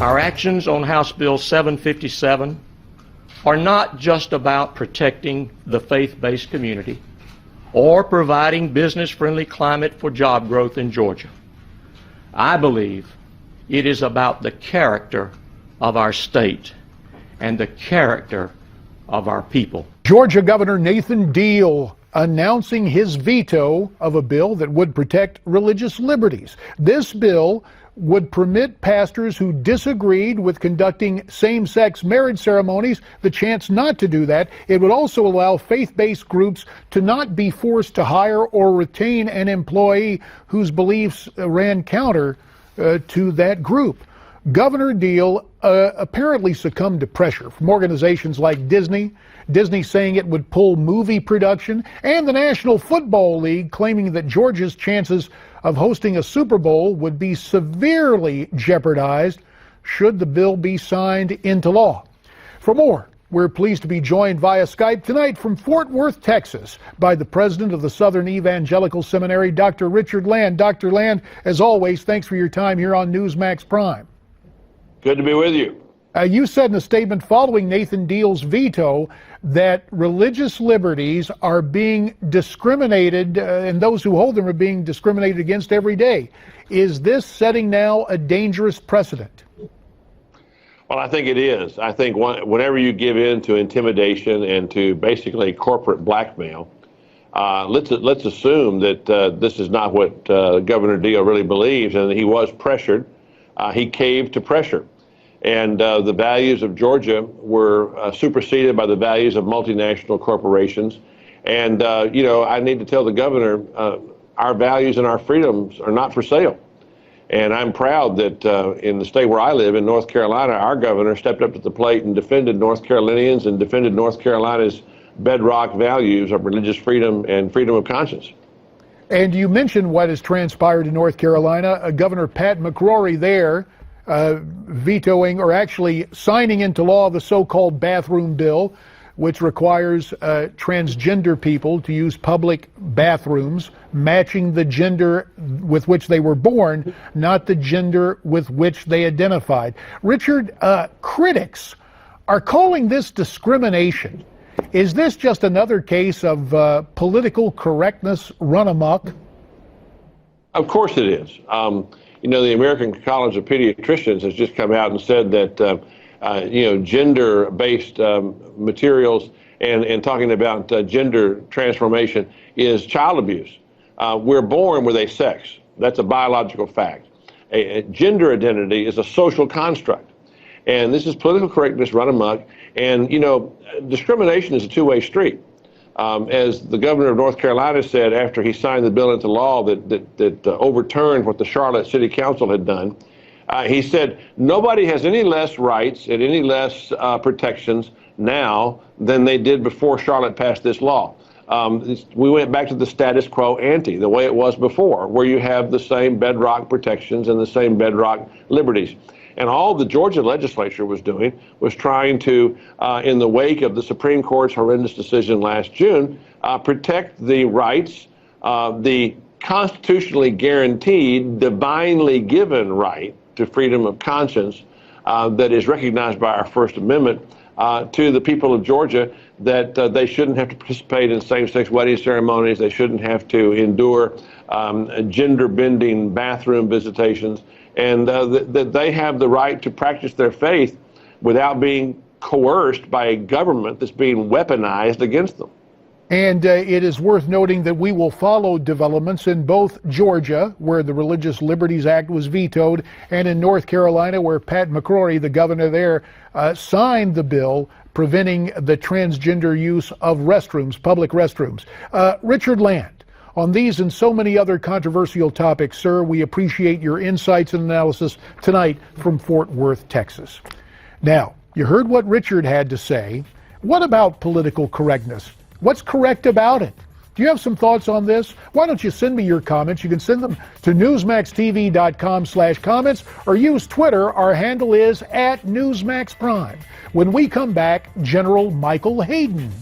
Our actions on House Bill 757 are not just about protecting the faith-based community or providing business-friendly climate for job growth in Georgia. I believe it is about the character of our state and the character of our people. Georgia Governor Nathan Deal announcing his veto of a bill that would protect religious liberties. This bill would permit pastors who disagreed with conducting same-sex marriage ceremonies the chance not to do that. It would also allow faith-based groups to not be forced to hire or retain an employee whose beliefs ran counter to that group. Governor Deal apparently succumbed to pressure from organizations like Disney saying it would pull movie production, and the National Football League claiming that Georgia's chances of hosting a Super Bowl would be severely jeopardized should the bill be signed into law. For more, we're pleased to be joined via Skype tonight from Fort Worth, Texas, by the president of the Southern Evangelical Seminary, Dr. Richard Land. Dr. Land, as always, thanks for your time here on Newsmax Prime. Good to be with you. You said in a statement following Nathan Deal's veto that religious liberties are being discriminated, and those who hold them are being discriminated against every day. Is this setting now a dangerous precedent? Well, I think it is. I think whenever you give in to intimidation and to basically corporate blackmail, let's assume that this is not what Governor Deal really believes, and he was pressured. He caved to pressure. And the values of Georgia were superseded by the values of multinational corporations. And, I need to tell the governor, our values and our freedoms are not for sale. And I'm proud that in the state where I live, in North Carolina, our governor stepped up to the plate and defended North Carolinians and defended North Carolina's bedrock values of religious freedom and freedom of conscience. And you mentioned what has transpired in North Carolina. Governor Pat McCrory there vetoing, or actually signing into law, the so-called bathroom bill, which requires transgender people to use public bathrooms matching the gender with which they were born, not the gender with which they identified. Richard, critics are calling this discrimination. Is this just another case of political correctness run amok? Of course it is. The American College of Pediatricians has just come out and said that, gender-based materials and talking about gender transformation is child abuse. We're born with a sex. That's a biological fact. A gender identity is a social construct. And this is political correctness run amok. And, discrimination is a two-way street. As the governor of North Carolina said after he signed the bill into law that overturned what the Charlotte City Council had done, he said, nobody has any less rights and any less protections now than they did before Charlotte passed this law. We went back to the status quo ante, the way it was before, where you have the same bedrock protections and the same bedrock liberties. And all the Georgia legislature was doing was trying to, in the wake of the Supreme Court's horrendous decision last June, protect the rights, the constitutionally guaranteed, divinely given right to freedom of conscience that is recognized by our First Amendment to the people of Georgia, that they shouldn't have to participate in same-sex wedding ceremonies, they shouldn't have to endure gender-bending bathroom visitations, and that they have the right to practice their faith without being coerced by a government that's being weaponized against them. And it is worth noting that we will follow developments in both Georgia, where the Religious Liberties Act was vetoed, and in North Carolina, where Pat McCrory, the governor there, signed the bill preventing the transgender use of restrooms, public restrooms. Richard Land, on these and so many other controversial topics, sir, we appreciate your insights and analysis tonight from Fort Worth, Texas. Now, you heard what Richard had to say. What about political correctness? What's correct about it? Do you have some thoughts on this? Why don't you send me your comments? You can send them to newsmaxtv.com/comments or use Twitter. Our handle is @NewsmaxPrime. When we come back, General Michael Hayden.